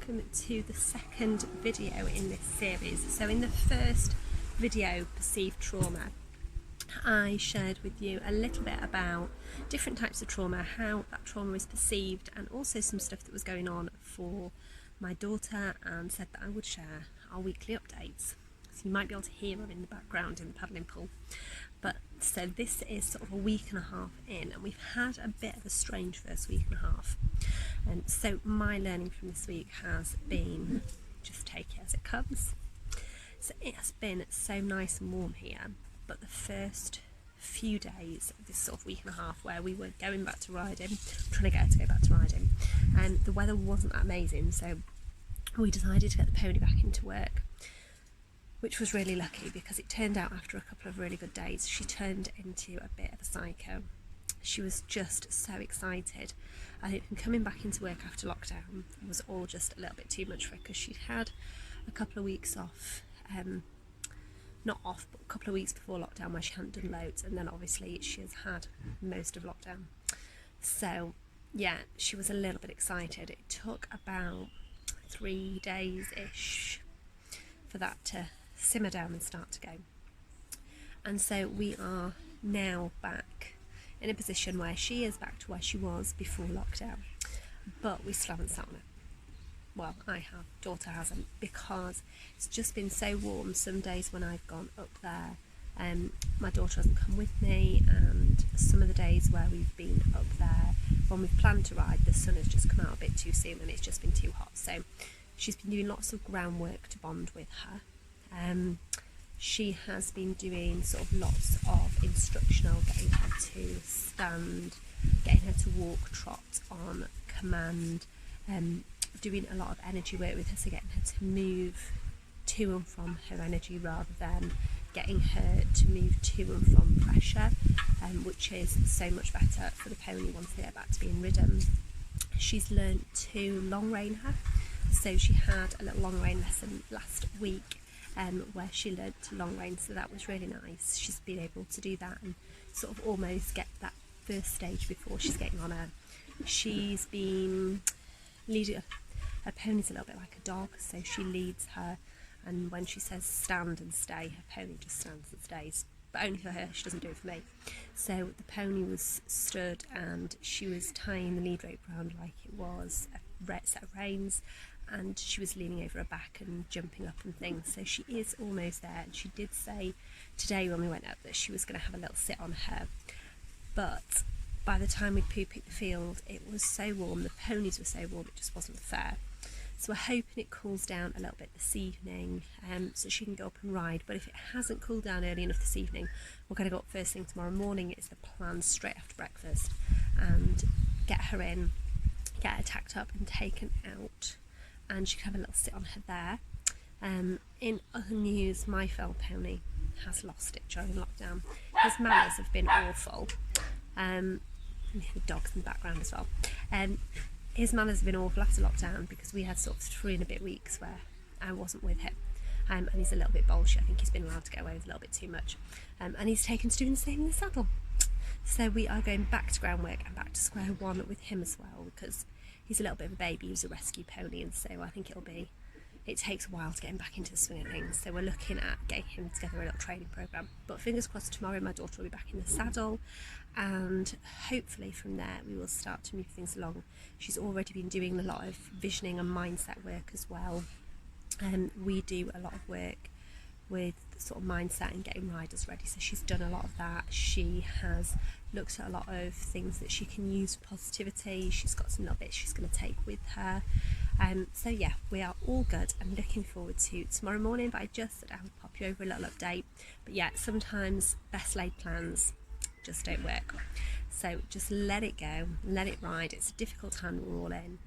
welcome to the second video in this series. So in the first video, Perceived Trauma, I shared with you a little bit about different types of trauma, how that trauma is perceived, and also some stuff that was going on for my daughter, and said that I would share our weekly updates. So you might be able to hear her in the background in the paddling pool. But so this is sort of a week and a half in, and we've had a bit of a strange first week and a half. And so my learning from this week has been just take it as it comes. So it has been so nice and warm here, but the first few days of this sort of week and a half where we were going back to riding, trying to get her to go back to riding, and the weather wasn't that amazing, so we decided to get the pony back into work, which was really lucky because it turned out after a couple of really good days she turned into a bit of a psycho. She was just so excited. I think coming back into work after lockdown was all just a little bit too much for her, because she'd had a couple of weeks off, not off, but a couple of weeks before lockdown where she hadn't done loads, and then obviously she has had most of lockdown. So yeah, she was a little bit excited. It took about 3 days-ish for that to simmer down and start to go. And so we are now back in a position where she is back to where she was before lockdown, but we still haven't sat on it. Well, I have, daughter hasn't, because it's just been so warm. Some days when I've gone up there, my daughter hasn't come with me, and some of the days where we've been up there, when we've planned to ride, the sun has just come out a bit too soon and it's just been too hot. So she's been doing lots of groundwork to bond with her. She has been doing sort of lots of instructional, getting her to stand, getting her to walk, trot on command, doing a lot of energy work with her, so getting her to move to and from her energy rather than getting her to move to and from pressure, which is so much better for the pony once they get back to being ridden. She's learnt to long rein her, so she had a little long rein lesson last week where she learnt to long rein, so that was really nice. She's been able to do that and sort of almost get that first stage before she's getting on her. She's been leading her pony's a little bit like a dog, so she leads her, and when she says stand and stay, her pony just stands and stays, but only for her, she doesn't do it for me. So the pony was stood and she was tying the lead rope around like it was a set of reins, and she was leaning over her back and jumping up and things, so she is almost there. And she did say today when we went up that she was going to have a little sit on her, but by the time we'd poo-pooed the field it was so warm, the ponies were so warm, it just wasn't fair. So we're hoping it cools down a little bit this evening, so she can go up and ride. But if it hasn't cooled down early enough this evening, we're going to go up first thing tomorrow morning. It's the plan, straight after breakfast, and get her in, get her tacked up and taken out, and she can have a little sit on her there. In other news, my fell pony has lost it during lockdown. His manners have been awful. The dogs in the background as well. His manners have been awful after lockdown because we had sort of 3 and a bit weeks where I wasn't with him. And he's a little bit bolshy. I think he's been allowed to get away with a little bit too much. And he's taken to doing the same in the saddle. So we are going back to groundwork and back to square one with him as well, because he's a little bit of a baby. He's a rescue pony, and so I think it takes a while to get him back into the swing of things. So we're looking at getting him together a little training programme. But fingers crossed, tomorrow my daughter will be back in the saddle, and hopefully from there we will start to move things along. She's already been doing a lot of visioning and mindset work as well. We do a lot of work with sort of mindset and getting riders ready, so she's done a lot of that. She has looked at a lot of things that she can use for positivity. She's got some little bits she's going to take with her. So yeah, we are all good. I'm looking forward to tomorrow morning, but I just said I would pop you over a little update. But yeah, sometimes best laid plans just don't work, so just let it go, let it ride. It's a difficult time we're all in,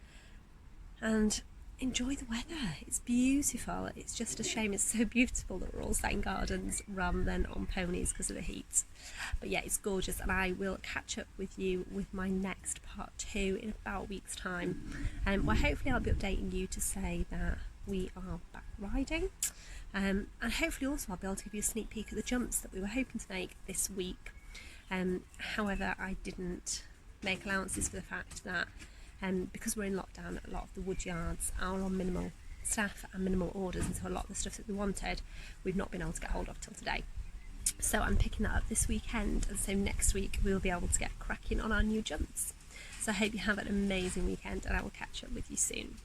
and enjoy the weather. It's beautiful. It's just a shame it's so beautiful that we're all sat in gardens rather than on ponies because of the heat. But yeah, it's gorgeous, and I will catch up with you with my next part 2 in about a week's time. Well, hopefully I'll be updating you to say that we are back riding, and hopefully also I'll be able to give you a sneak peek at the jumps that we were hoping to make this week. However, I didn't make allowances for the fact that because we're in lockdown, a lot of the wood yards are on minimal staff and minimal orders, and so a lot of the stuff that we wanted we've not been able to get hold of till today. So I'm picking that up this weekend, and so next week we'll be able to get cracking on our new junts. So I hope you have an amazing weekend, and I will catch up with you soon.